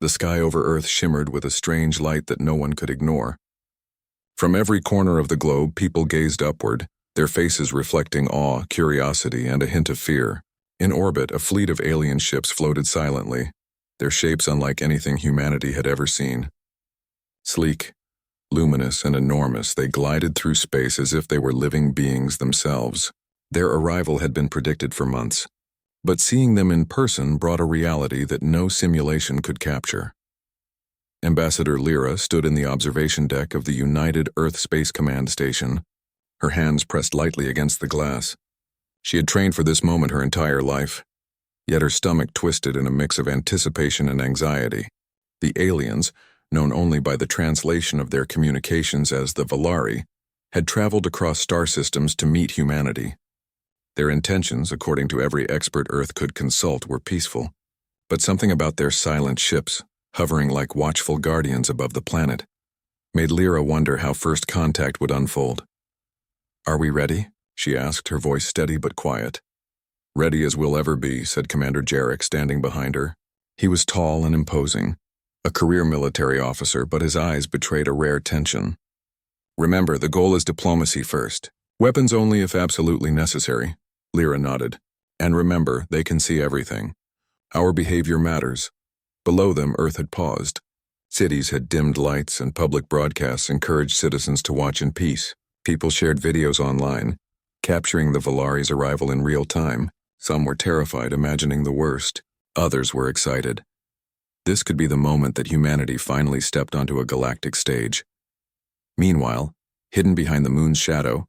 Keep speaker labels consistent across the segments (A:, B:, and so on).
A: The sky over Earth shimmered with a strange light that no one could ignore. From every corner of the globe, people gazed upward, their faces reflecting awe, curiosity, and a hint of fear. In orbit, a fleet of alien ships floated silently, their shapes unlike anything humanity had ever seen. Sleek, luminous, and enormous, they glided through space as if they were living beings themselves. Their arrival had been predicted for months, but seeing them in person brought a reality that no simulation could capture. Ambassador Lyra stood in the observation deck of the United Earth Space Command Station, her hands pressed lightly against the glass. She had trained for this moment her entire life, yet her stomach twisted in a mix of anticipation and anxiety. The aliens, known only by the translation of their communications as the Valari, had traveled across star systems to meet humanity. Their intentions, according to every expert Earth could consult, were peaceful, but something about their silent ships, hovering like watchful guardians above the planet, made Lyra wonder how first contact would unfold. "Are we ready?" she asked, her voice steady but quiet. "Ready as we'll ever be," said Commander Jarek, standing behind her. He was tall and imposing, a career military officer, but his eyes betrayed a rare tension. "Remember, the goal is diplomacy first. Weapons only if absolutely necessary." Lyra nodded. "And remember, they can see everything. Our behavior matters." Below them, Earth had paused. Cities had dimmed lights, and public broadcasts encouraged citizens to watch in peace. People shared videos online, capturing the Valari's arrival in real time. Some were terrified, imagining the worst. Others were excited. This could be the moment that humanity finally stepped onto a galactic stage. Meanwhile, hidden behind the moon's shadow,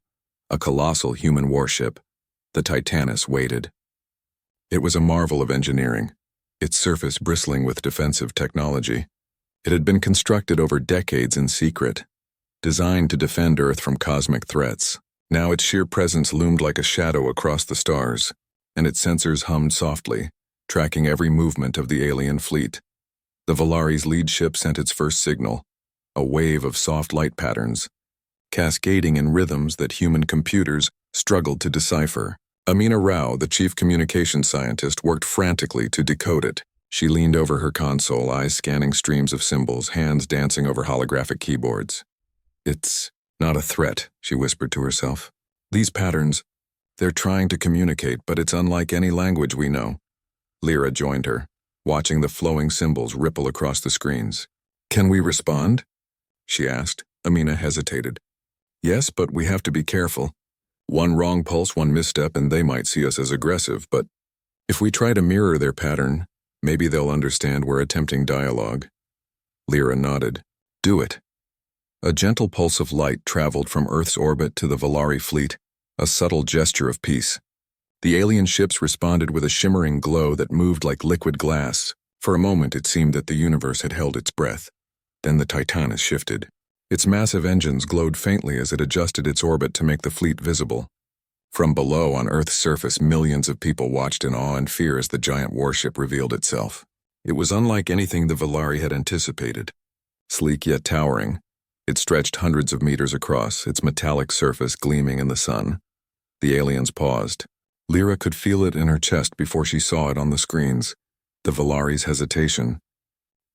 A: a colossal human warship, the Titanus, waited. It was a marvel of engineering, its surface bristling with defensive technology. It had been constructed over decades in secret, designed to defend Earth from cosmic threats. Now its sheer presence loomed like a shadow across the stars, and its sensors hummed softly, tracking every movement of the alien fleet. The Valari's lead ship sent its first signal, a wave of soft light patterns, cascading in rhythms that human computers struggled to decipher. Amina Rao, the chief communications scientist, worked frantically to decode it. She leaned over her console, eyes scanning streams of symbols, hands dancing over holographic keyboards. "It's not a threat," she whispered to herself. "These patterns, they're trying to communicate, but it's unlike any language we know." Lyra joined her, watching the flowing symbols ripple across the screens. "Can we respond?" she asked. Amina hesitated. "Yes, but we have to be careful. One wrong pulse, one misstep, and they might see us as aggressive, but if we try to mirror their pattern, maybe they'll understand we're attempting dialogue." Lyra nodded. "Do it." A gentle pulse of light traveled from Earth's orbit to the Valari fleet, a subtle gesture of peace. The alien ships responded with a shimmering glow that moved like liquid glass. For a moment it seemed that the universe had held its breath. Then the Titanus shifted. Its massive engines glowed faintly as it adjusted its orbit to make the fleet visible. From below, on Earth's surface, millions of people watched in awe and fear as the giant warship revealed itself. It was unlike anything the Valari had anticipated. Sleek yet towering, it stretched hundreds of meters across, its metallic surface gleaming in the sun. The aliens paused. Lyra could feel it in her chest before she saw it on the screens. The Valari's hesitation.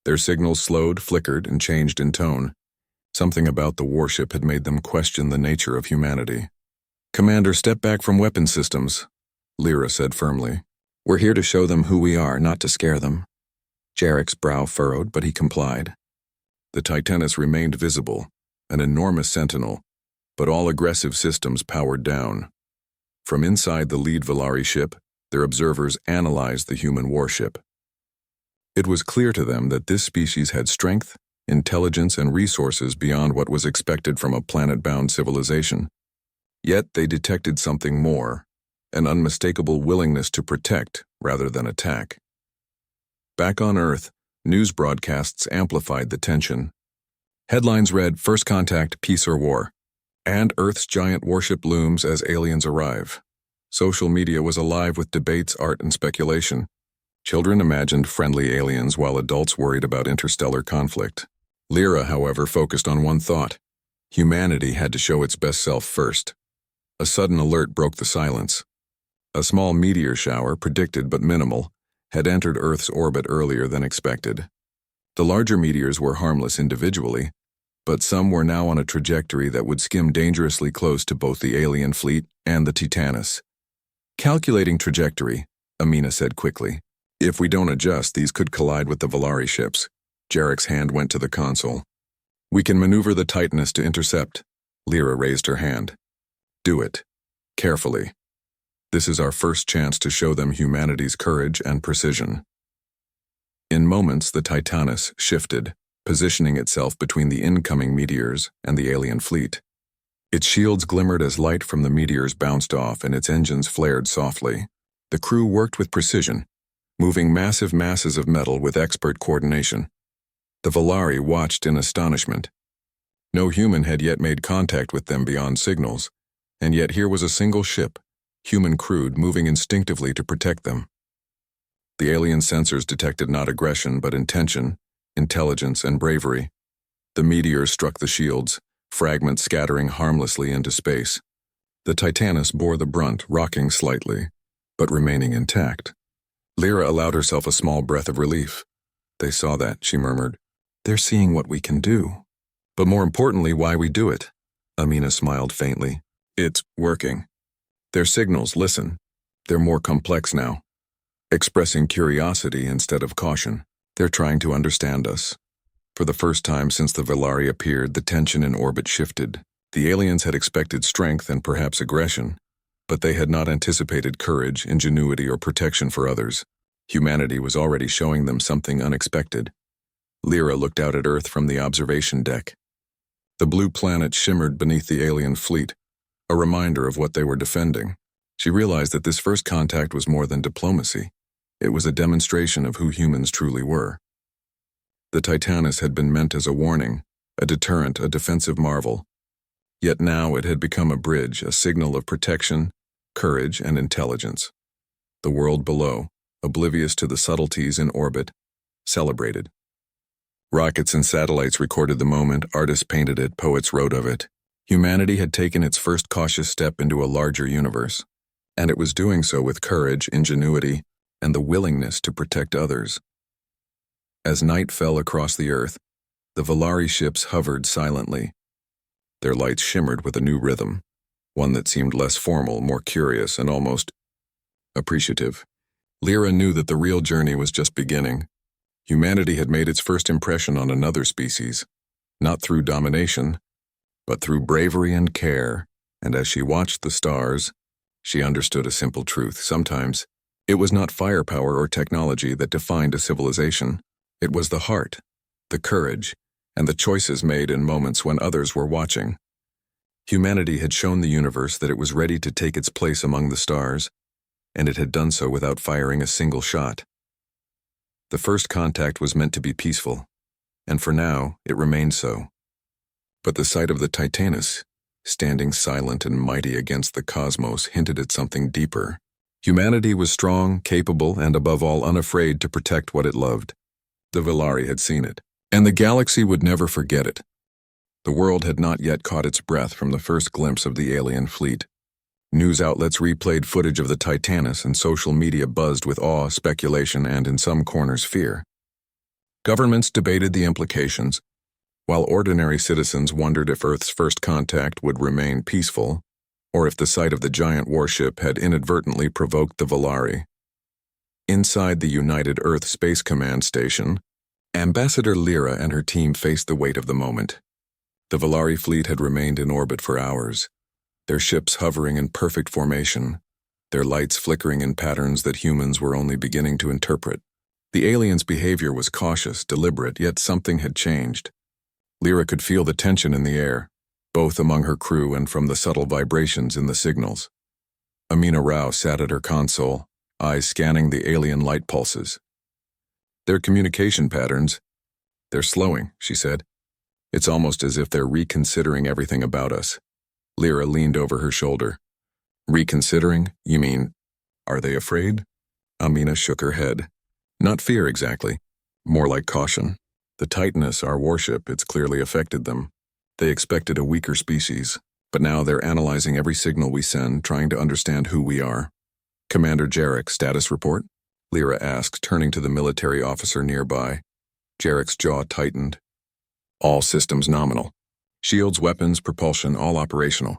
A: Their signals slowed, flickered, and changed in tone. Something about the warship had made them question the nature of humanity. "Commander, step back from weapon systems," Lyra said firmly. "We're here to show them who we are, not to scare them." Jarek's brow furrowed, but he complied. The Titanus remained visible, an enormous sentinel, but all aggressive systems powered down. From inside the lead Valari ship, their observers analyzed the human warship. It was clear to them that this species had strength, intelligence, and resources beyond what was expected from a planet-bound civilization. Yet they detected something more, an unmistakable willingness to protect rather than attack. Back on Earth, news broadcasts amplified the tension. Headlines read, "First Contact, Peace or War," and Earth's giant warship looms as aliens arrive. Social media was alive with debates, art, and speculation. Children imagined friendly aliens while adults worried about interstellar conflict. Lyra, however, focused on one thought. Humanity had to show its best self first. A sudden alert broke the silence. A small meteor shower, predicted but minimal, had entered Earth's orbit earlier than expected. The larger meteors were harmless individually, but some were now on a trajectory that would skim dangerously close to both the alien fleet and the Titanus. Calculating trajectory, Amina said quickly. If we don't adjust, these could collide with the Volari ships. Jarek's hand went to the console. We can maneuver the Titanus to intercept. Lyra raised her hand. Do it. Carefully. This is our first chance to show them humanity's courage and precision. In moments, the Titanus shifted, positioning itself between the incoming meteors and the alien fleet. Its shields glimmered as light from the meteors bounced off and its engines flared softly. The crew worked with precision, moving massive masses of metal with expert coordination. The Volari watched in astonishment. No human had yet made contact with them beyond signals, and yet here was a single ship, human crewed, moving instinctively to protect them. The alien sensors detected not aggression but intention, intelligence, and bravery. The meteors struck the shields, fragments scattering harmlessly into space. The Titanus bore the brunt, rocking slightly, but remaining intact. Lyra allowed herself a small breath of relief. They saw that, she murmured. They're seeing what we can do. But more importantly, why we do it. Amina smiled faintly. It's working. Their signals, listen. They're more complex now. Expressing curiosity instead of caution. They're trying to understand us. For the first time since the Volari appeared, the tension in orbit shifted. The aliens had expected strength and perhaps aggression, but they had not anticipated courage, ingenuity, or protection for others. Humanity was already showing them something unexpected. Lyra looked out at Earth from the observation deck. The blue planet shimmered beneath the alien fleet, a reminder of what they were defending. She realized that this first contact was more than diplomacy. It was a demonstration of who humans truly were. The Titanus had been meant as a warning, a deterrent, a defensive marvel. Yet now it had become a bridge, a signal of protection, courage, and intelligence. The world below, oblivious to the subtleties in orbit, celebrated. Rockets and satellites recorded the moment, artists painted it, poets wrote of it. Humanity had taken its first cautious step into a larger universe, and it was doing so with courage, ingenuity, and the willingness to protect others. As night fell across the Earth, the Volari ships hovered silently. Their lights shimmered with a new rhythm, one that seemed less formal, more curious, and almost appreciative. Lyra knew that the real journey was just beginning. Humanity had made its first impression on another species, not through domination, but through bravery and care, and as she watched the stars, she understood a simple truth. Sometimes, it was not firepower or technology that defined a civilization. It was the heart, the courage, and the choices made in moments when others were watching. Humanity had shown the universe that it was ready to take its place among the stars, and it had done so without firing a single shot. The first contact was meant to be peaceful, and for now, it remained so. But the sight of the Titanus, standing silent and mighty against the cosmos, hinted at something deeper. Humanity was strong, capable, and above all unafraid to protect what it loved. The Volari had seen it, and the galaxy would never forget it. The world had not yet caught its breath from the first glimpse of the alien fleet. News outlets replayed footage of the Titanus, and social media buzzed with awe, speculation, and in some corners fear. Governments debated the implications, while ordinary citizens wondered if Earth's first contact would remain peaceful, or if the sight of the giant warship had inadvertently provoked the Volari. Inside the United Earth Space Command Station, Ambassador Lyra and her team faced the weight of the moment. The Volari fleet had remained in orbit for hours, their ships hovering in perfect formation, their lights flickering in patterns that humans were only beginning to interpret. The aliens' behavior was cautious, deliberate, yet something had changed. Lyra could feel the tension in the air, both among her crew and from the subtle vibrations in the signals. Amina Rao sat at her console, eyes scanning the alien light pulses. Their communication patterns, they're slowing, she said. It's almost as if they're reconsidering everything about us. Lyra leaned over her shoulder. Reconsidering? You mean, are they afraid? Amina shook her head. Not fear exactly, more like caution. The Titanus, our warship, it's clearly affected them. They expected a weaker species, but now they're analyzing every signal we send, trying to understand who we are. Commander Jarek, status report? Lyra asked, turning to the military officer nearby. Jarek's jaw tightened. All systems nominal. Shields, weapons, propulsion, all operational.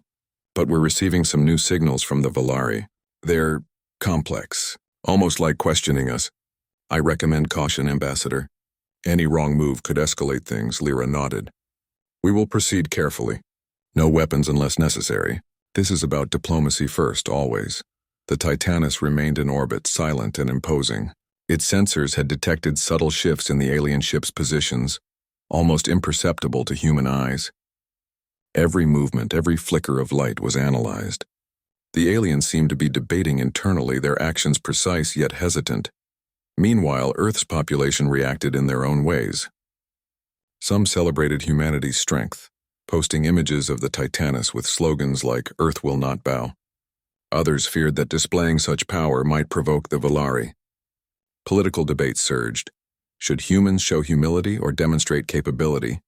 A: But we're receiving some new signals from the Valari. They're complex, almost like questioning us. I recommend caution, Ambassador. Any wrong move could escalate things, Lyra nodded. We will proceed carefully. No weapons unless necessary. This is about diplomacy first, always. The Titanus remained in orbit, silent and imposing. Its sensors had detected subtle shifts in the alien ship's positions, almost imperceptible to human eyes. Every movement, every flicker of light was analyzed. The aliens seemed to be debating internally, their actions precise yet hesitant. Meanwhile, Earth's population reacted in their own ways. Some celebrated humanity's strength, posting images of the Titanus with slogans like "Earth will not bow." Others feared that displaying such power might provoke the Valari. Political debates surged. Should humans show humility or demonstrate capability?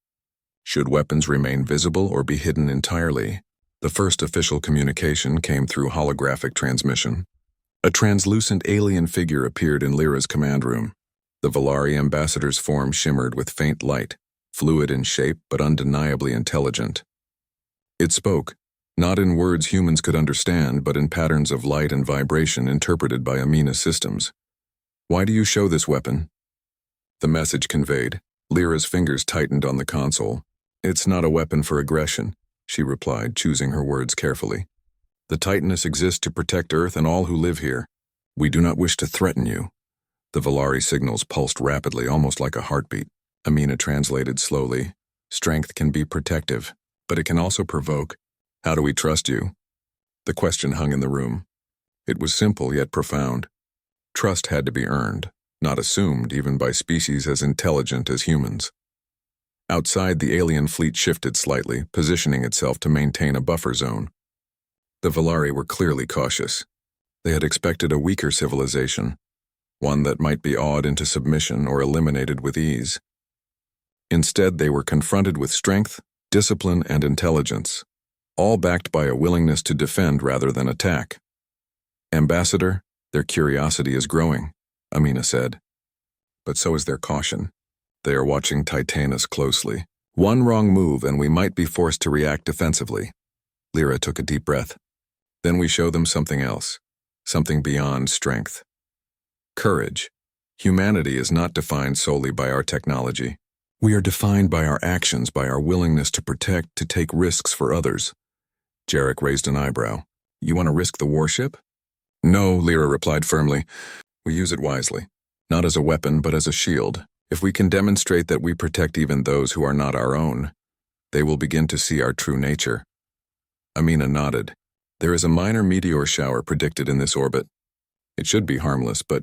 A: Should weapons remain visible or be hidden entirely? The first official communication came through holographic transmission. A translucent alien figure appeared in Lyra's command room. The Valari ambassador's form shimmered with faint light, fluid in shape but undeniably intelligent. It spoke, not in words humans could understand, but in patterns of light and vibration interpreted by Amina systems. Why do you show this weapon? The message conveyed. Lyra's fingers tightened on the console. It's not a weapon for aggression, she replied, choosing her words carefully. The Titanus exists to protect Earth and all who live here. We do not wish to threaten you. The Valari signals pulsed rapidly, almost like a heartbeat. Amina translated slowly. Strength can be protective, but it can also provoke. How do we trust you? The question hung in the room. It was simple yet profound. Trust had to be earned, not assumed even by species as intelligent as humans. Outside, the alien fleet shifted slightly, positioning itself to maintain a buffer zone. The Valari were clearly cautious. They had expected a weaker civilization, one that might be awed into submission or eliminated with ease. Instead, they were confronted with strength, discipline, and intelligence, all backed by a willingness to defend rather than attack. Ambassador, their curiosity is growing, Amina said. But so is their caution. They are watching Titanus closely. One wrong move and we might be forced to react defensively. Lyra took a deep breath. Then we show them something else, something beyond strength. Courage. Humanity is not defined solely by our technology. We are defined by our actions, by our willingness to protect, to take risks for others. Jarek raised an eyebrow. You want to risk the warship? No, Lyra replied firmly. We use it wisely. Not as a weapon, but as a shield. If we can demonstrate that we protect even those who are not our own, they will begin to see our true nature. Amina nodded. There is a minor meteor shower predicted in this orbit. It should be harmless, but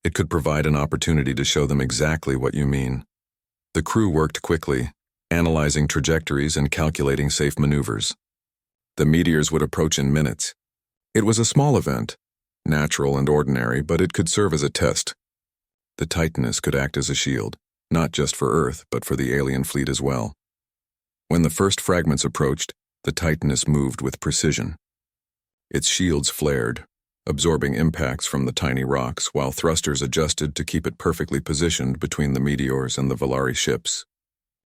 A: it could provide an opportunity to show them exactly what you mean. The crew worked quickly, analyzing trajectories and calculating safe maneuvers. The meteors would approach in minutes. It was a small event, natural and ordinary, but it could serve as a test. The Titanus could act as a shield, not just for Earth, but for the alien fleet as well. When the first fragments approached, the Titanus moved with precision. Its shields flared, absorbing impacts from the tiny rocks, while thrusters adjusted to keep it perfectly positioned between the meteors and the Valari ships.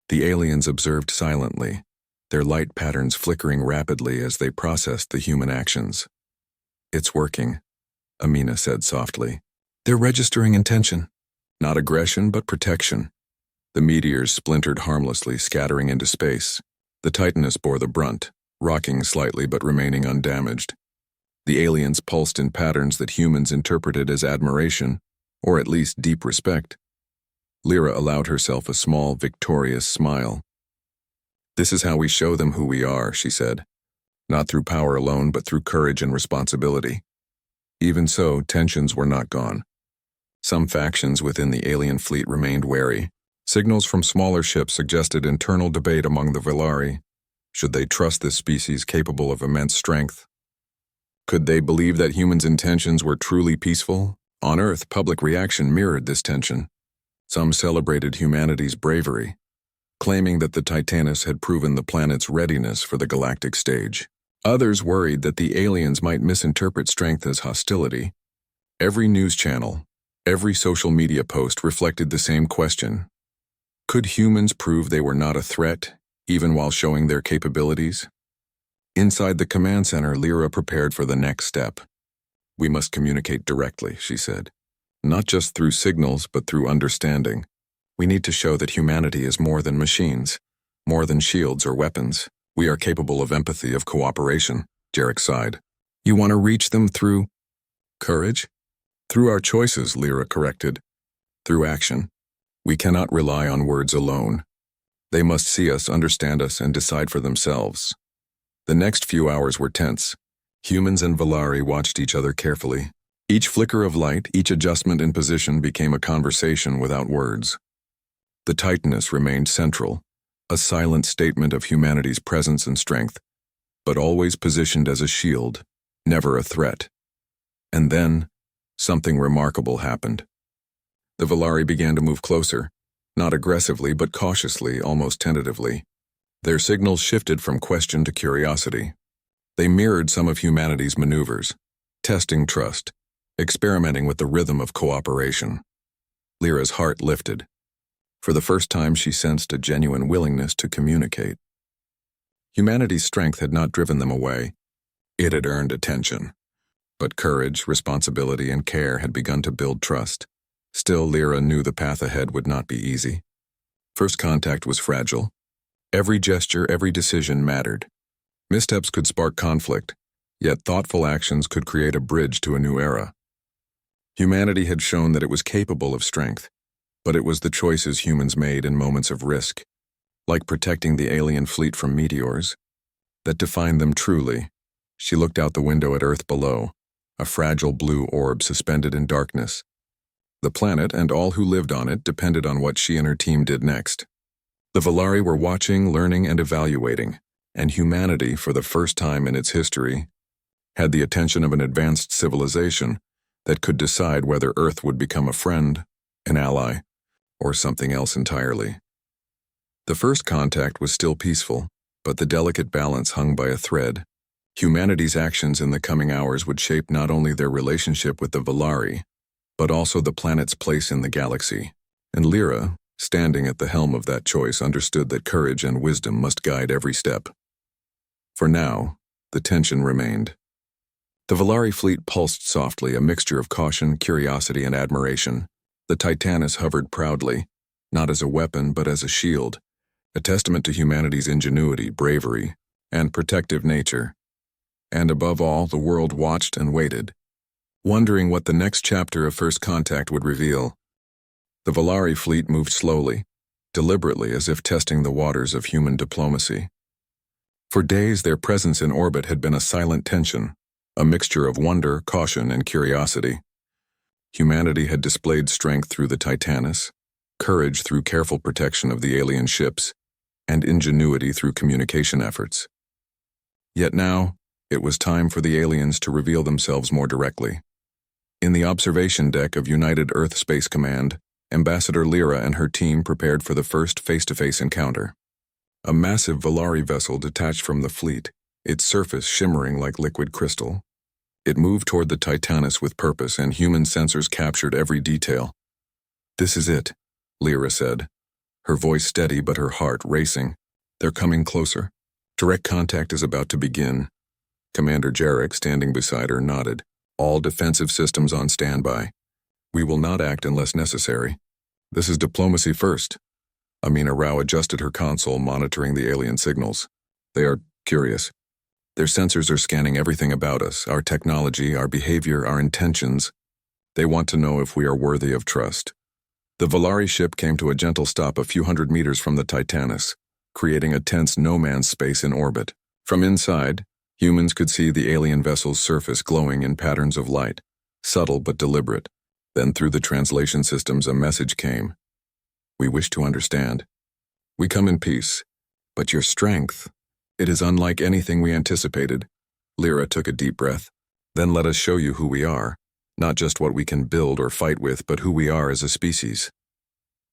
A: The aliens observed silently, their light patterns flickering rapidly as they processed the human actions. It's working, Amina said softly. They're registering intention. Not aggression, but protection. The meteors splintered harmlessly, scattering into space. The Titanus bore the brunt, rocking slightly but remaining undamaged. The aliens pulsed in patterns that humans interpreted as admiration, or at least deep respect. Lyra allowed herself a small, victorious smile. This is how we show them who we are, she said. Not through power alone, but through courage and responsibility. Even so, tensions were not gone. Some factions within the alien fleet remained wary. Signals from smaller ships suggested internal debate among the Valari. Should they trust this species capable of immense strength? Could they believe that humans' intentions were truly peaceful? On Earth, public reaction mirrored this tension. Some celebrated humanity's bravery, claiming that the Titanus had proven the planet's readiness for the galactic stage. Others worried that the aliens might misinterpret strength as hostility. Every news channel, every social media post reflected the same question. Could humans prove they were not a threat, even while showing their capabilities? Inside the command center, Lyra prepared for the next step. "We must communicate directly," she said. "Not just through signals, but through understanding. We need to show that humanity is more than machines, more than shields or weapons. We are capable of empathy, of cooperation." Jarek sighed. "You want to reach them through courage?" "Through our choices," Lyra corrected. "Through action. We cannot rely on words alone. They must see us, understand us, and decide for themselves." The next few hours were tense. Humans and Valari watched each other carefully. Each flicker of light, each adjustment in position became a conversation without words. The Titaness remained central, a silent statement of humanity's presence and strength, but always positioned as a shield, never a threat. And then, something remarkable happened. The Valari began to move closer, not aggressively but cautiously, almost tentatively. Their signals shifted from question to curiosity. They mirrored some of humanity's maneuvers, testing trust, experimenting with the rhythm of cooperation. Lyra's heart lifted. For the first time, she sensed a genuine willingness to communicate. Humanity's strength had not driven them away. It had earned attention. But courage, responsibility, and care had begun to build trust. Still, Lyra knew the path ahead would not be easy. First contact was fragile. Every gesture, every decision mattered. Missteps could spark conflict, yet thoughtful actions could create a bridge to a new era. Humanity had shown that it was capable of strength, but it was the choices humans made in moments of risk, like protecting the alien fleet from meteors, that defined them truly. She looked out the window at Earth below, a fragile blue orb suspended in darkness. The planet and all who lived on it depended on what she and her team did next. The Valari were watching, learning, and evaluating, and humanity, for the first time in its history, had the attention of an advanced civilization that could decide whether Earth would become a friend, an ally, or something else entirely. The first contact was still peaceful, but the delicate balance hung by a thread. Humanity's actions in the coming hours would shape not only their relationship with the Valari, but also the planet's place in the galaxy. And Lyra, standing at the helm of that choice, understood that courage and wisdom must guide every step. For now, the tension remained. The Valari fleet pulsed softly, a mixture of caution, curiosity, and admiration. The Titaness hovered proudly, not as a weapon but as a shield, a testament to humanity's ingenuity, bravery, and protective nature. And above all, the world watched and waited, wondering what the next chapter of First Contact would reveal. The Valari fleet moved slowly, deliberately, as if testing the waters of human diplomacy. For days, their presence in orbit had been a silent tension, a mixture of wonder, caution, and curiosity. Humanity had displayed strength through the Titaness, courage through careful protection of the alien ships, and ingenuity through communication efforts. Yet now, it was time for the aliens to reveal themselves more directly. In the observation deck of United Earth Space Command, Ambassador Lyra and her team prepared for the first face-to-face encounter. A massive Valari vessel detached from the fleet, its surface shimmering like liquid crystal. It moved toward the Titaness with purpose, and human sensors captured every detail. "This is it," Lyra said, her voice steady but her heart racing. "They're coming closer. Direct contact is about to begin." Commander Jarek, standing beside her, nodded. "All defensive systems on standby. We will not act unless necessary. This is diplomacy first." Amina Rao adjusted her console, monitoring the alien signals. "They are curious. Their sensors are scanning everything about us, our technology, our behavior, our intentions. They want to know if we are worthy of trust." The Valari ship came to a gentle stop a few hundred meters from the Titaness, creating a tense no-man's space in orbit. From inside, humans could see the alien vessel's surface glowing in patterns of light, subtle but deliberate. Then through the translation systems a message came. "We wish to understand. We come in peace, but your strength, it is unlike anything we anticipated." Lyra took a deep breath. "Then let us show you who we are, not just what we can build or fight with, but who we are as a species."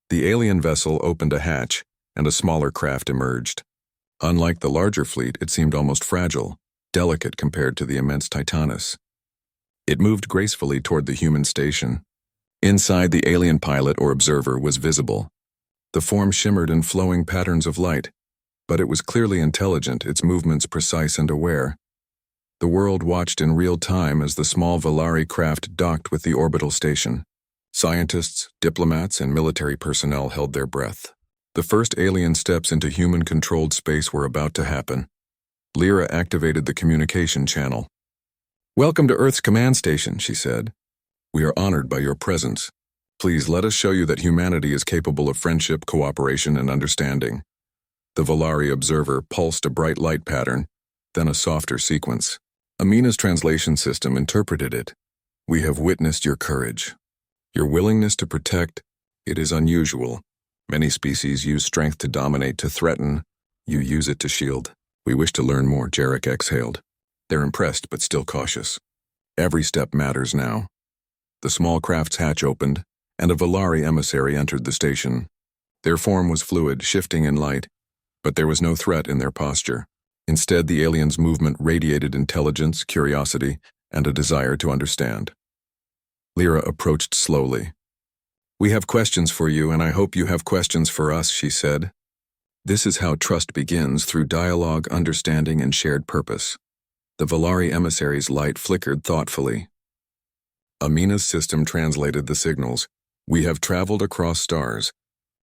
A: The alien vessel opened a hatch, and a smaller craft emerged. Unlike the larger fleet, it seemed almost fragile, delicate compared to the immense Titaness. It moved gracefully toward the human station. Inside, the alien pilot or observer was visible. The form shimmered in flowing patterns of light, but it was clearly intelligent, its movements precise and aware. The world watched in real time as the small Valari craft docked with the orbital station. Scientists, diplomats, and military personnel held their breath. The first alien steps into human-controlled space were about to happen. Lyra activated the communication channel. "Welcome to Earth's command station," she said. "We are honored by your presence. Please let us show you that humanity is capable of friendship, cooperation, and understanding." The Valari observer pulsed a bright light pattern, then a softer sequence. Amina's translation system interpreted it. "We have witnessed your courage. Your willingness to protect, it is unusual. Many species use strength to dominate, to threaten. You use it to shield. We wish to learn more," Jarek exhaled. They're impressed but still cautious. Every step matters now. The small craft's hatch opened, and a Valari emissary entered the station. Their form was fluid, shifting in light, but there was no threat in their posture. Instead, the alien's movement radiated intelligence, curiosity, and a desire to understand. Lyra approached slowly. "We have questions for you, and I hope you have questions for us," she said. "This is how trust begins, through dialogue, understanding, and shared purpose." The Valari emissary's light flickered thoughtfully. Amina's system translated the signals. "We have traveled across stars.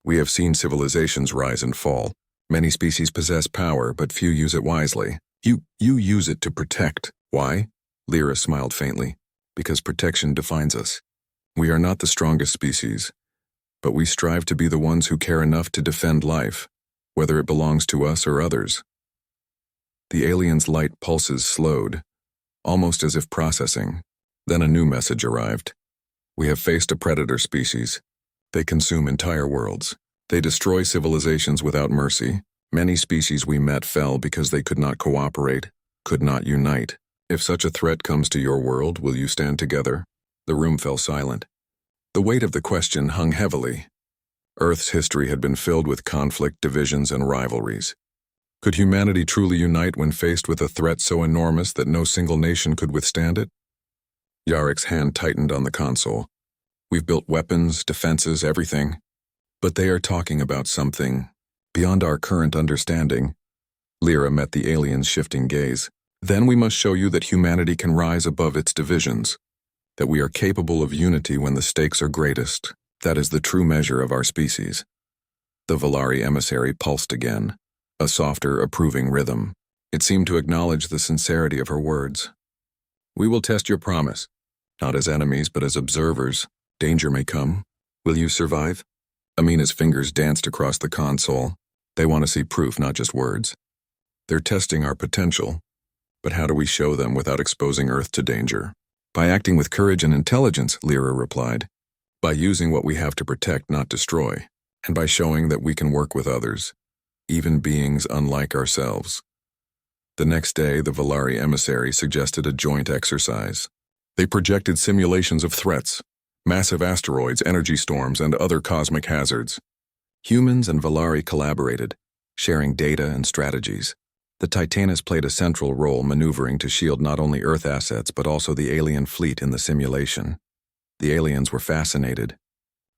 A: We have seen civilizations rise and fall. Many species possess power, but few use it wisely. You use it to protect. Why?" Lyra smiled faintly. "Because protection defines us. We are not the strongest species, but we strive to be the ones who care enough to defend life, whether it belongs to us or others." The alien's light pulses slowed, almost as if processing. Then a new message arrived. "We have faced a predator species. They consume entire worlds. They destroy civilizations without mercy. Many species we met fell because they could not cooperate, could not unite. If such a threat comes to your world, will you stand together?" The room fell silent. The weight of the question hung heavily. Earth's history had been filled with conflict, divisions, and rivalries. Could humanity truly unite when faced with a threat so enormous that no single nation could withstand it? Yarek's hand tightened on the console. "We've built weapons, defenses, everything. But they are talking about something beyond our current understanding." Lyra met the alien's shifting gaze. "Then we must show you that humanity can rise above its divisions, that we are capable of unity when the stakes are greatest. That is the true measure of our species." The Valari emissary pulsed again, a softer, approving rhythm. It seemed to acknowledge the sincerity of her words. "We will test your promise, not as enemies but as observers. Danger may come. Will you survive?" Amina's fingers danced across the console. "They want to see proof, not just words. They're testing our potential. But how do we show them without exposing Earth to danger?" "By acting with courage and intelligence," Lyra replied. "By using what we have to protect, not destroy. And by showing that we can work with others, even beings unlike ourselves." The next day, the Valari emissary suggested a joint exercise. They projected simulations of threats, massive asteroids, energy storms, and other cosmic hazards. Humans and Valari collaborated, sharing data and strategies. The Titanus played a central role, maneuvering to shield not only Earth assets but also the alien fleet in the simulation. The aliens were fascinated.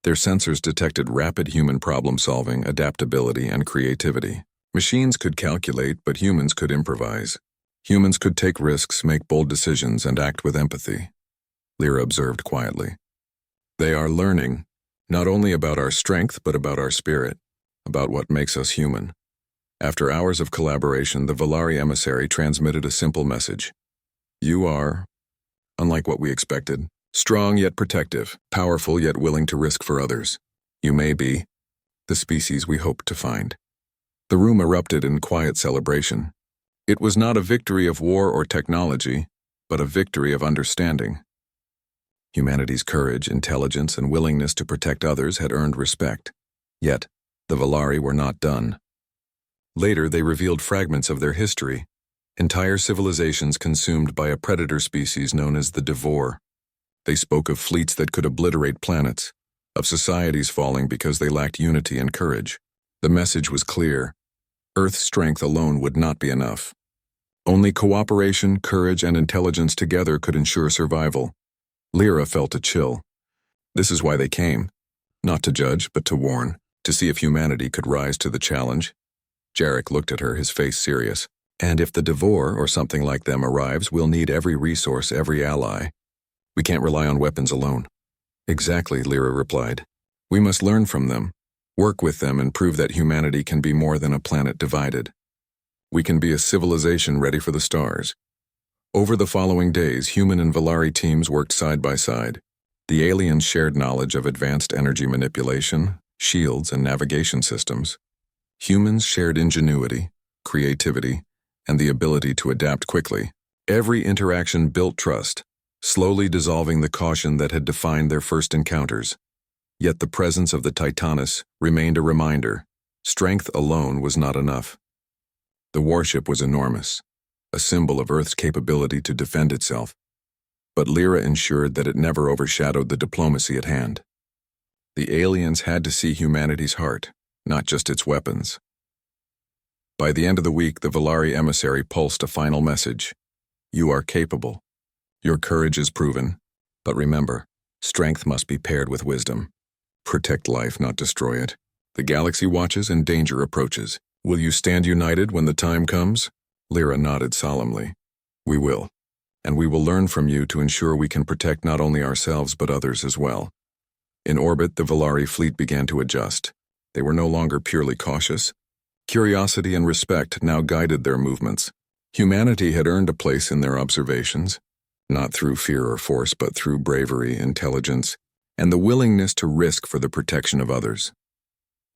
A: Their sensors detected rapid human problem-solving, adaptability, and creativity. Machines could calculate, but humans could improvise. Humans could take risks, make bold decisions, and act with empathy. Lyra observed quietly. "They are learning, not only about our strength, but about our spirit, about what makes us human." After hours of collaboration, the Valari emissary transmitted a simple message. "You are, unlike what we expected, strong yet protective, powerful yet willing to risk for others. You may be the species we hoped to find." The room erupted in quiet celebration. It was not a victory of war or technology, but a victory of understanding. Humanity's courage, intelligence, and willingness to protect others had earned respect. Yet, the Valari were not done. Later, they revealed fragments of their history, entire civilizations consumed by a predator species known as the Devore. They spoke of fleets that could obliterate planets, of societies falling because they lacked unity and courage. The message was clear. Earth's strength alone would not be enough. Only cooperation, courage, and intelligence together could ensure survival. Lyra felt a chill. This is why they came. Not to judge, but to warn. to see if humanity could rise to the challenge. Jarek looked at her, his face serious. And if the Devore or something like them arrives, we'll need every resource, every ally. We can't rely on weapons alone. Exactly, Lyra replied. We must learn from them, work with them, and prove that humanity can be more than a planet divided. We can be a civilization ready for the stars. Over the following days, human and Valari teams worked side by side. The aliens shared knowledge of advanced energy manipulation, shields, and navigation systems. Humans shared ingenuity, creativity, and the ability to adapt quickly. Every interaction built trust, slowly dissolving the caution that had defined their first encounters. Yet the presence of the Titanus remained a reminder. Strength alone was not enough. The warship was enormous, a symbol of Earth's capability to defend itself. But Lyra ensured that it never overshadowed the diplomacy at hand. The aliens had to see humanity's heart, not just its weapons. By the end of the week, the Valari emissary pulsed a final message. You are capable. Your courage is proven. But remember, strength must be paired with wisdom. Protect life, not destroy it. The galaxy watches and danger approaches. Will you stand united when the time comes? Lyra nodded solemnly. We will. And we will learn from you to ensure we can protect not only ourselves but others as well. In orbit, the Valari fleet began to adjust. They were no longer purely cautious. Curiosity and respect now guided their movements. Humanity had earned a place in their observations, not through fear or force, but through bravery, intelligence, and the willingness to risk for the protection of others.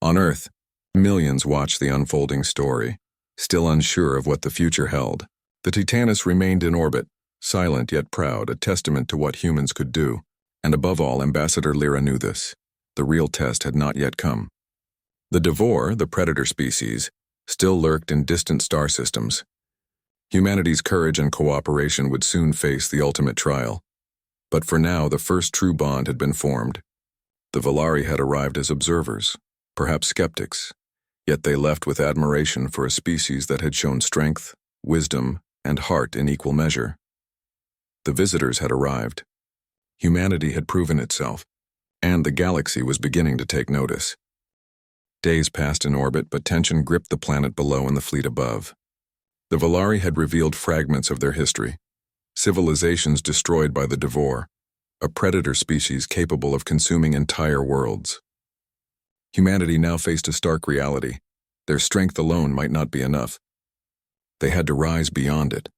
A: On Earth, millions watched the unfolding story, still unsure of what the future held. The Titanus remained in orbit, silent yet proud, a testament to what humans could do. And above all, Ambassador Lyra knew this. The real test had not yet come. The Devore, the predator species, still lurked in distant star systems. Humanity's courage and cooperation would soon face the ultimate trial. But for now, the first true bond had been formed. The Valari had arrived as observers, perhaps skeptics, yet they left with admiration for a species that had shown strength, wisdom, and heart in equal measure. The visitors had arrived. Humanity had proven itself, and the galaxy was beginning to take notice. Days passed in orbit, but tension gripped the planet below and the fleet above. The Valari had revealed fragments of their history, civilizations destroyed by the Devore, a predator species capable of consuming entire worlds. Humanity now faced a stark reality. Their strength alone might not be enough. They had to rise beyond it.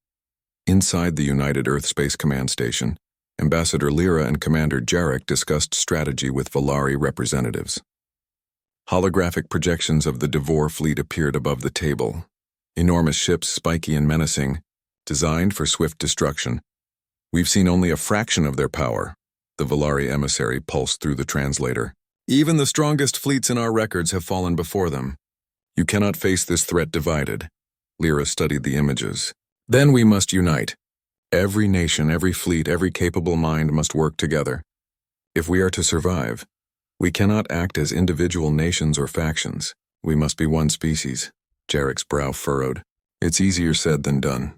A: Inside the United Earth Space Command Station, Ambassador Lyra and Commander Jarek discussed strategy with Valari representatives. Holographic projections of the Devore fleet appeared above the table. Enormous ships, spiky and menacing, designed for swift destruction. We've seen only a fraction of their power, the Valari emissary pulsed through the translator. Even the strongest fleets in our records have fallen before them. You cannot face this threat divided. Lyra studied the images. Then we must unite. Every nation, every fleet, every capable mind must work together. If we are to survive, we cannot act as individual nations or factions. We must be one species. Jarek's brow furrowed. It's easier said than done.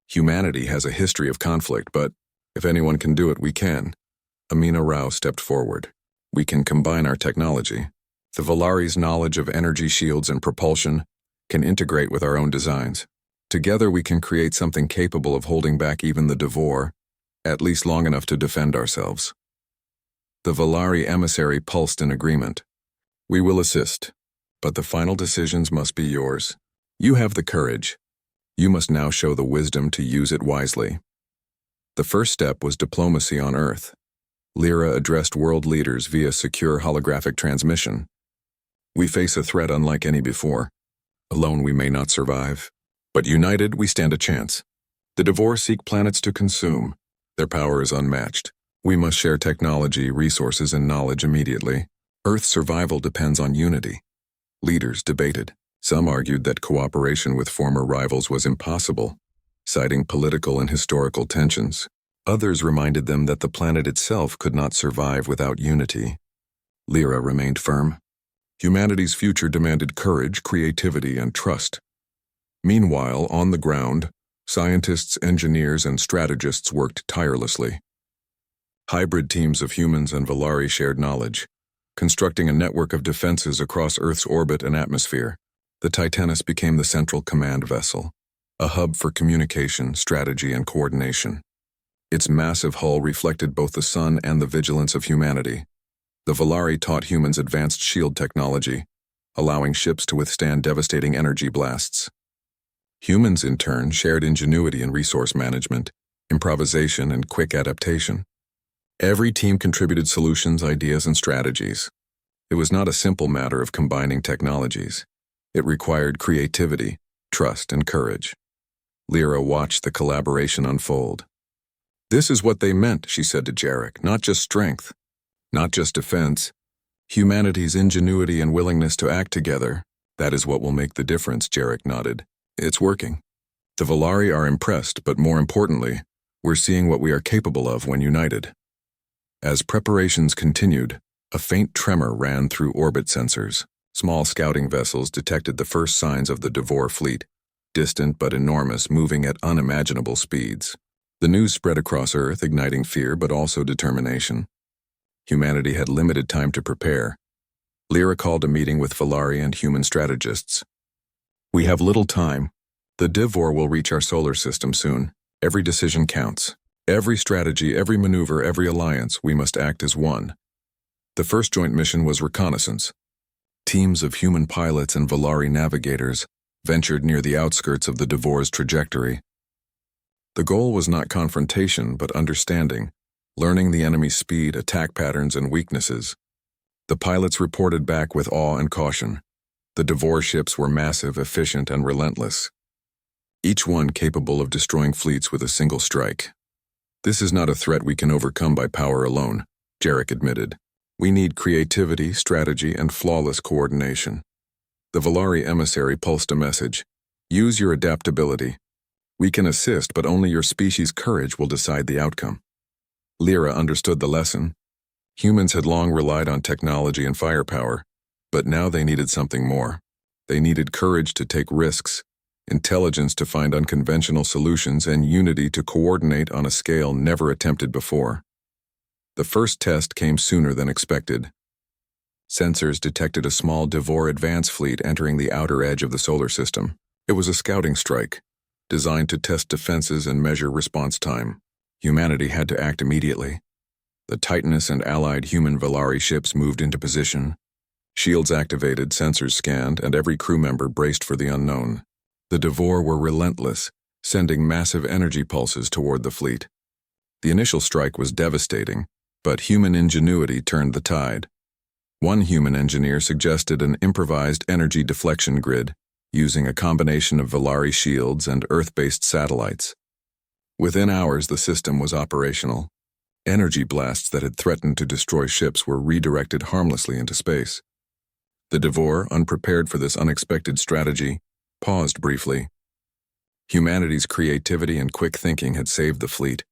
A: Humanity has a history of conflict, but if anyone can do it, we can. Amina Rao stepped forward. We can combine our technology. The Valari's knowledge of energy shields and propulsion can integrate with our own designs. Together we can create something capable of holding back even the Devore, at least long enough to defend ourselves. The Valari emissary pulsed in agreement. We will assist, but the final decisions must be yours. You have the courage. You must now show the wisdom to use it wisely. The first step was diplomacy on Earth. Lyra addressed world leaders via secure holographic transmission. We face a threat unlike any before. Alone we may not survive, but united we stand a chance. The Devore seek planets to consume. Their power is unmatched. We must share technology, resources, and knowledge immediately. Earth's survival depends on unity. Leaders debated. Some argued that cooperation with former rivals was impossible, citing political and historical tensions. Others reminded them that the planet itself could not survive without unity. Lyra remained firm. Humanity's future demanded courage, creativity, and trust. Meanwhile, on the ground, scientists, engineers, and strategists worked tirelessly. Hybrid teams of humans and Valari shared knowledge, constructing a network of defenses across Earth's orbit and atmosphere. The Titanus became the central command vessel, a hub for communication, strategy, and coordination. Its massive hull reflected both the sun and the vigilance of humanity. The Valari taught humans advanced shield technology, allowing ships to withstand devastating energy blasts. Humans, in turn, shared ingenuity in resource management, improvisation, and quick adaptation. Every team contributed solutions, ideas, and strategies. It was not a simple matter of combining technologies. It required creativity, trust, and courage. Lyra watched the collaboration unfold. "This is what they meant," she said to Jarek. "Not just strength, not just defense. Humanity's ingenuity and willingness to act together. That is what will make the difference," Jarek nodded. "It's working. The Valari are impressed, but more importantly, we're seeing what we are capable of when united." As preparations continued, a faint tremor ran through orbit sensors. Small scouting vessels detected the first signs of the Devore fleet, distant but enormous, moving at unimaginable speeds. The news spread across Earth, igniting fear but also determination. Humanity had limited time to prepare. Lyra called a meeting with Valari and human strategists. "We have little time. The Devore will reach our solar system soon. Every decision counts. Every strategy, every maneuver, every alliance, we must act as one." The first joint mission was reconnaissance. Teams of human pilots and Valari navigators ventured near the outskirts of the Devore's trajectory. The goal was not confrontation, but understanding, learning the enemy's speed, attack patterns, and weaknesses. The pilots reported back with awe and caution. The Devore ships were massive, efficient, and relentless, each one capable of destroying fleets with a single strike. "This is not a threat we can overcome by power alone," Jarek admitted. "We need creativity, strategy, and flawless coordination." The Valari emissary pulsed a message. "Use your adaptability. We can assist, but only your species' courage will decide the outcome." Lyra understood the lesson. Humans had long relied on technology and firepower, but now they needed something more. They needed courage to take risks, intelligence to find unconventional solutions, and unity to coordinate on a scale never attempted before. The first test came sooner than expected. Sensors detected a small Devore advance fleet entering the outer edge of the solar system. It was a scouting strike, designed to test defenses and measure response time. Humanity had to act immediately. The Titanus and allied human Valari ships moved into position. Shields activated, sensors scanned, and every crew member braced for the unknown. The Devore were relentless, sending massive energy pulses toward the fleet. The initial strike was devastating, but human ingenuity turned the tide. One human engineer suggested an improvised energy deflection grid, using a combination of Valari shields and Earth-based satellites. Within hours, the system was operational. Energy blasts that had threatened to destroy ships were redirected harmlessly into space. The Devore, unprepared for this unexpected strategy, paused briefly. Humanity's creativity and quick thinking had saved the fleet.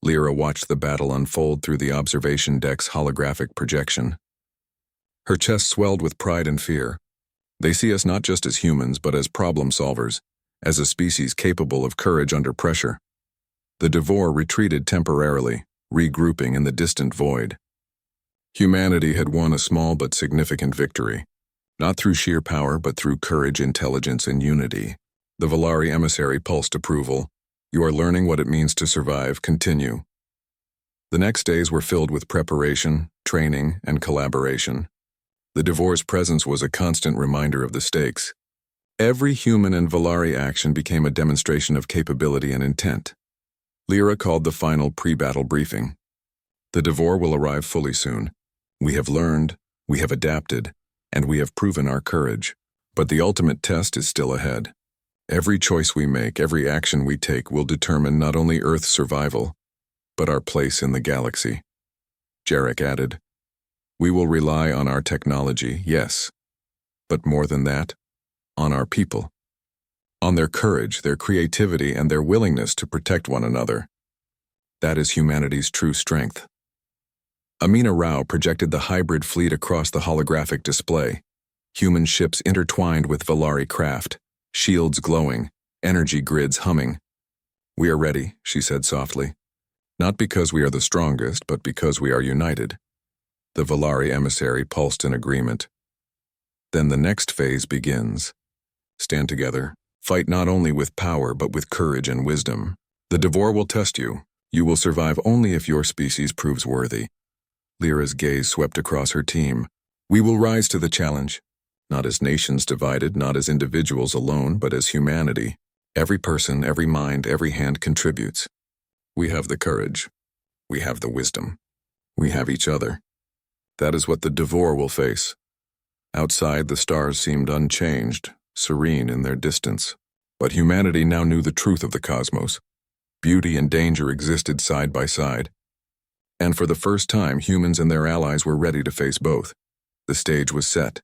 A: Lyra watched the battle unfold through the observation deck's holographic projection. Her chest swelled with pride and fear. They see us not just as humans, but as problem solvers, as a species capable of courage under pressure. The Devore retreated temporarily, regrouping in the distant void. Humanity had won a small but significant victory. Not through sheer power, but through courage, intelligence, and unity. The Valari emissary pulsed approval. "You are learning what it means to survive. Continue." The next days were filled with preparation, training, and collaboration. The Devore's presence was a constant reminder of the stakes. Every human and Valari action became a demonstration of capability and intent. Lyra called the final pre-battle briefing. "The Devore will arrive fully soon. We have learned, we have adapted, and we have proven our courage. But the ultimate test is still ahead. Every choice we make, every action we take will determine not only Earth's survival, but our place in the galaxy." Jarek added, "We will rely on our technology, yes, but more than that, on our people. On their courage, their creativity, and their willingness to protect one another. That is humanity's true strength." Amina Rao projected the hybrid fleet across the holographic display. Human ships intertwined with Valari craft, shields glowing, energy grids humming. "We are ready," she said softly. "Not because we are the strongest, but because we are united." The Valari emissary pulsed in agreement. Then the next phase begins. Stand together. Fight not only with power but with courage and wisdom. The Devore will test you. You will survive only if your species proves worthy. Lyra's gaze swept across her team. We will rise to the challenge. Not as nations divided, not as individuals alone, but as humanity. Every person, every mind, every hand contributes. We have the courage. We have the wisdom. We have each other. That is what the Devore will face. Outside, the stars seemed unchanged, serene in their distance. But humanity now knew the truth of the cosmos. Beauty and danger existed side by side. And for the first time, humans and their allies were ready to face both. The stage was set.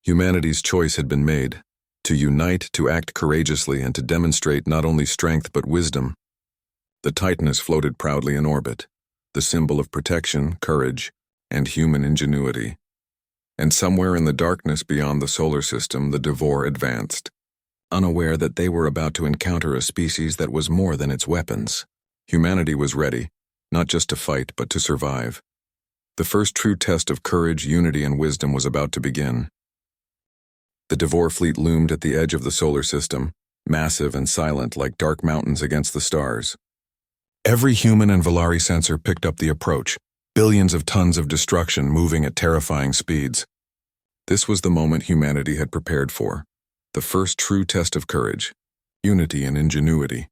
A: Humanity's choice had been made, to unite, to act courageously, and to demonstrate not only strength but wisdom. The Titanus floated proudly in orbit, the symbol of protection, courage, and human ingenuity. And somewhere in the darkness beyond the solar system, the Devore advanced, unaware that they were about to encounter a species that was more than its weapons. Humanity was ready, not just to fight, but to survive. The first true test of courage, unity, and wisdom was about to begin. The Devore fleet loomed at the edge of the solar system, massive and silent like dark mountains against the stars. Every human and Valari sensor picked up the approach, billions of tons of destruction moving at terrifying speeds. This was the moment humanity had prepared for, the first true test of courage, unity, and ingenuity.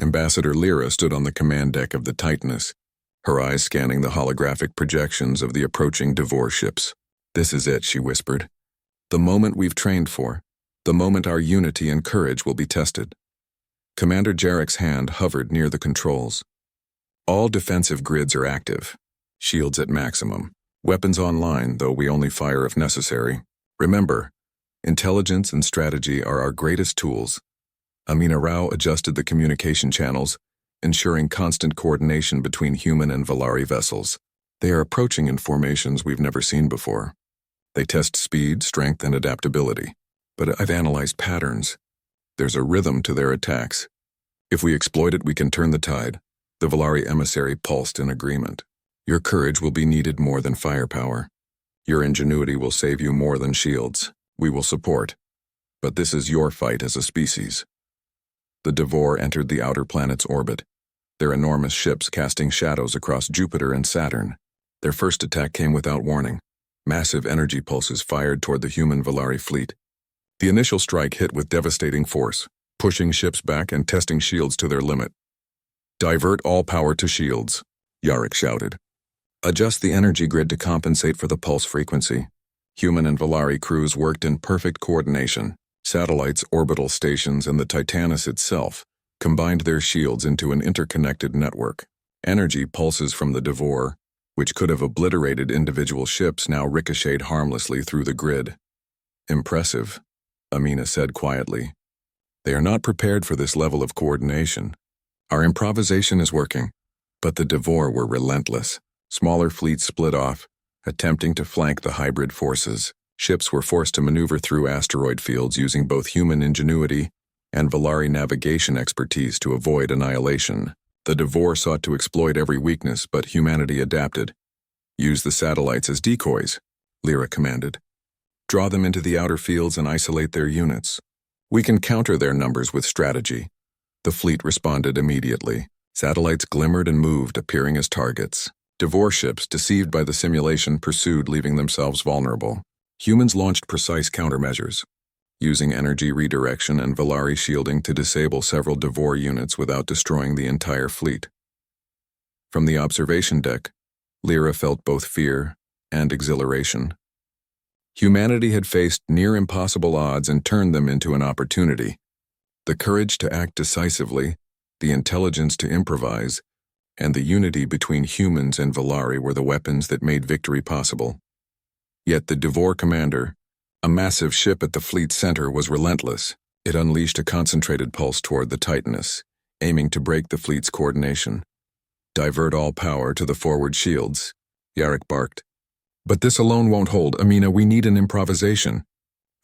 A: Ambassador Lyra stood on the command deck of the Titanus, her eyes scanning the holographic projections of the approaching Devore ships. "This is it," she whispered. "The moment we've trained for, the moment our unity and courage will be tested." Commander Jarek's hand hovered near the controls. All defensive grids are active. Shields at maximum. Weapons online, though we only fire if necessary. Remember, intelligence and strategy are our greatest tools. Amina Rao adjusted the communication channels, ensuring constant coordination between human and Valari vessels. They are approaching in formations we've never seen before. They test speed, strength, and adaptability. But I've analyzed patterns. There's a rhythm to their attacks. If we exploit it, we can turn the tide. The Valari emissary pulsed in agreement. Your courage will be needed more than firepower. Your ingenuity will save you more than shields. We will support. But this is your fight as a species. The Devore entered the outer planet's orbit, their enormous ships casting shadows across Jupiter and Saturn. Their first attack came without warning. Massive energy pulses fired toward the human Valari fleet. The initial strike hit with devastating force, pushing ships back and testing shields to their limit. "Divert all power to shields," Yarrick shouted. "Adjust the energy grid to compensate for the pulse frequency." Human and Valari crews worked in perfect coordination. Satellites, orbital stations, and the Titanus itself combined their shields into an interconnected network. Energy pulses from the Devore, which could have obliterated individual ships, now ricocheted harmlessly through the grid. "Impressive," Amina said quietly. "They are not prepared for this level of coordination. Our improvisation is working." But the Devore were relentless. Smaller fleets split off, attempting to flank the hybrid forces. Ships were forced to maneuver through asteroid fields using both human ingenuity and Valari navigation expertise to avoid annihilation. The Devore sought to exploit every weakness, but humanity adapted. "Use the satellites as decoys," Lyra commanded. "Draw them into the outer fields and isolate their units. We can counter their numbers with strategy." The fleet responded immediately. Satellites glimmered and moved, appearing as targets. Devore ships, deceived by the simulation, pursued, leaving themselves vulnerable. Humans launched precise countermeasures, using energy redirection and Valari shielding to disable several Devore units without destroying the entire fleet. From the observation deck, Lyra felt both fear and exhilaration. Humanity had faced near-impossible odds and turned them into an opportunity. The courage to act decisively, the intelligence to improvise, and the unity between humans and Valari were the weapons that made victory possible. Yet the Devore commander, a massive ship at the fleet's center, was relentless. It unleashed a concentrated pulse toward the Titanus, aiming to break the fleet's coordination. "Divert all power to the forward shields," Yarrick barked. "But this alone won't hold, Amina. We need an improvisation."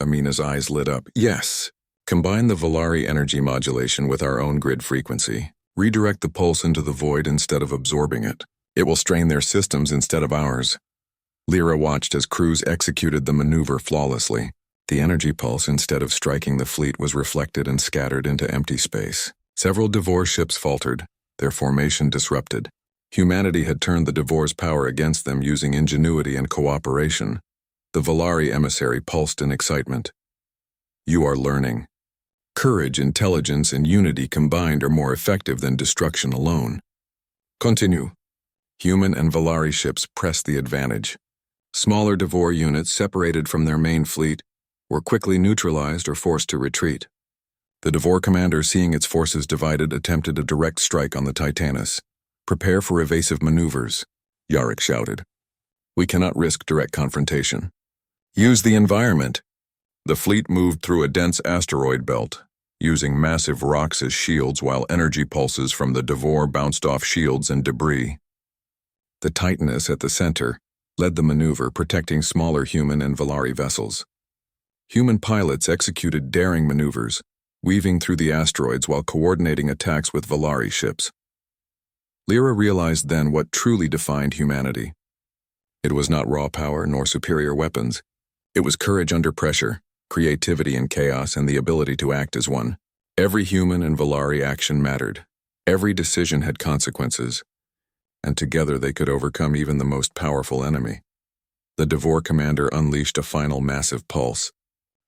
A: Amina's eyes lit up. "Yes. Combine the Valari energy modulation with our own grid frequency. Redirect the pulse into the void instead of absorbing it. It will strain their systems instead of ours." Lyra watched as crews executed the maneuver flawlessly. The energy pulse, instead of striking the fleet, was reflected and scattered into empty space. Several Devore ships faltered, their formation disrupted. Humanity had turned the Devore's power against them using ingenuity and cooperation. The Valari emissary pulsed in excitement. You are learning. Courage, intelligence, and unity combined are more effective than destruction alone. Continue. Human and Valari ships pressed the advantage. Smaller Devore units, separated from their main fleet, were quickly neutralized or forced to retreat. The Devore commander, seeing its forces divided, attempted a direct strike on the Titanus. Prepare for evasive maneuvers, Yarrick shouted. We cannot risk direct confrontation. Use the environment. The fleet moved through a dense asteroid belt, using massive rocks as shields while energy pulses from the Devore bounced off shields and debris. The Titanus at the center led the maneuver, protecting smaller human and Valari vessels. Human pilots executed daring maneuvers, weaving through the asteroids while coordinating attacks with Valari ships. Lyra realized then what truly defined humanity. It was not raw power nor superior weapons. It was courage under pressure, creativity in chaos, and the ability to act as one. Every human and Valari action mattered. Every decision had consequences, and together they could overcome even the most powerful enemy. The Devore commander unleashed a final massive pulse,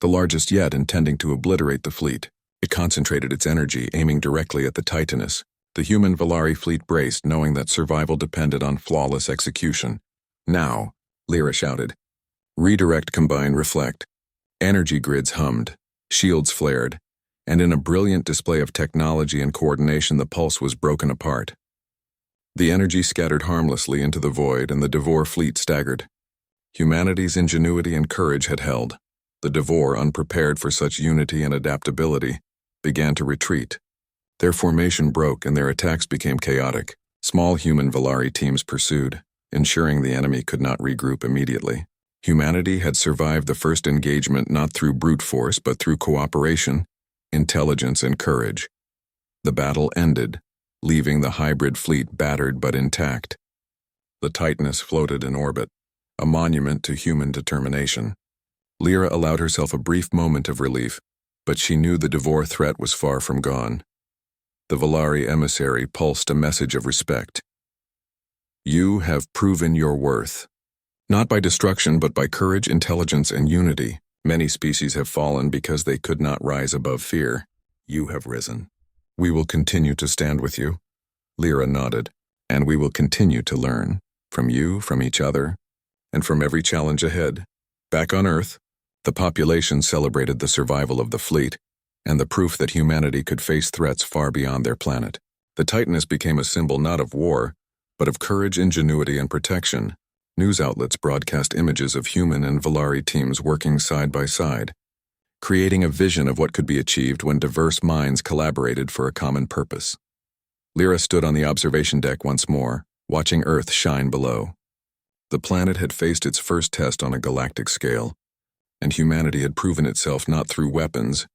A: the largest yet, intending to obliterate the fleet. It concentrated its energy, aiming directly at the Titanus. The human Valari fleet braced, knowing that survival depended on flawless execution. Now, Lyra shouted. Redirect, combine, reflect. Energy grids hummed, shields flared, and in a brilliant display of technology and coordination, the pulse was broken apart. The energy scattered harmlessly into the void, and the Devore fleet staggered. Humanity's ingenuity and courage had held. The Devore, unprepared for such unity and adaptability, began to retreat. Their formation broke and their attacks became chaotic. Small human Valari teams pursued, ensuring the enemy could not regroup immediately. Humanity had survived the first engagement not through brute force but through cooperation, intelligence, and courage. The battle ended, leaving the hybrid fleet battered but intact. The Titanus floated in orbit, a monument to human determination. Lyra allowed herself a brief moment of relief, but she knew the Devore threat was far from gone. The Valari emissary pulsed a message of respect. You have proven your worth. Not by destruction, but by courage, intelligence, and unity. Many species have fallen because they could not rise above fear. You have risen. We will continue to stand with you. Lyra nodded. And we will continue to learn. From you, from each other, and from every challenge ahead. Back on Earth, the population celebrated the survival of the fleet, and the proof that humanity could face threats far beyond their planet. The Titanus became a symbol not of war, but of courage, ingenuity, and protection. News outlets broadcast images of human and Valari teams working side by side, creating a vision of what could be achieved when diverse minds collaborated for a common purpose. Lyra stood on the observation deck once more, watching Earth shine below. The planet had faced its first test on a galactic scale, and humanity had proven itself not through weapons,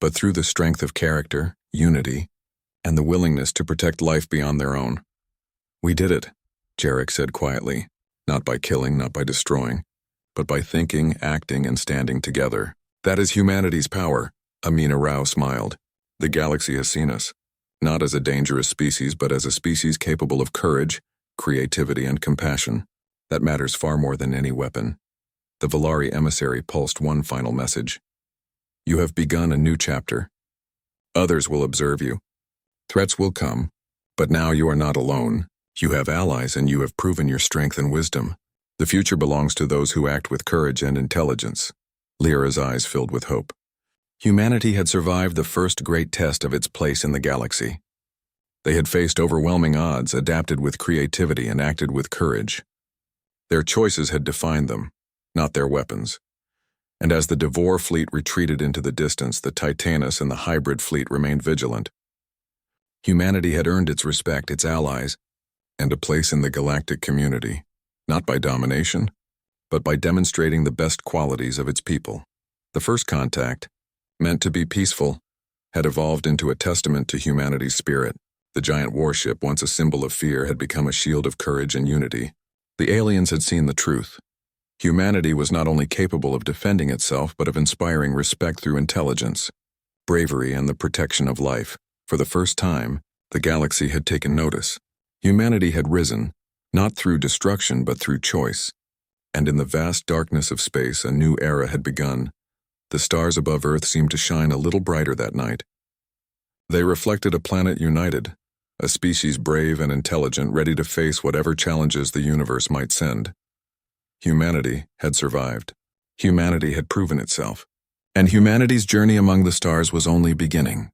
A: but through the strength of character, unity, and the willingness to protect life beyond their own. We did it, Jarek said quietly, not by killing, not by destroying, but by thinking, acting, and standing together. That is humanity's power, Amina Rao smiled. The galaxy has seen us, not as a dangerous species, but as a species capable of courage, creativity, and compassion. That matters far more than any weapon. The Valari emissary pulsed one final message. You have begun a new chapter. Others will observe you. Threats will come, but now you are not alone. You have allies, and you have proven your strength and wisdom. The future belongs to those who act with courage and intelligence. Lyra's eyes filled with hope. Humanity had survived the first great test of its place in the galaxy. They had faced overwhelming odds, adapted with creativity, and acted with courage. Their choices had defined them, not their weapons. And as the Devore fleet retreated into the distance, the Titanus and the hybrid fleet remained vigilant. Humanity had earned its respect, its allies, and a place in the galactic community, not by domination, but by demonstrating the best qualities of its people. The first contact, meant to be peaceful, had evolved into a testament to humanity's spirit. The giant warship, once a symbol of fear, had become a shield of courage and unity. The aliens had seen the truth. Humanity was not only capable of defending itself but of inspiring respect through intelligence, bravery, and the protection of life. For the first time, the galaxy had taken notice. Humanity had risen, not through destruction but through choice. And in the vast darkness of space, a new era had begun. The stars above Earth seemed to shine a little brighter that night. They reflected a planet united, a species brave and intelligent, ready to face whatever challenges the universe might send. Humanity had survived. Humanity had proven itself. And humanity's journey among the stars was only beginning.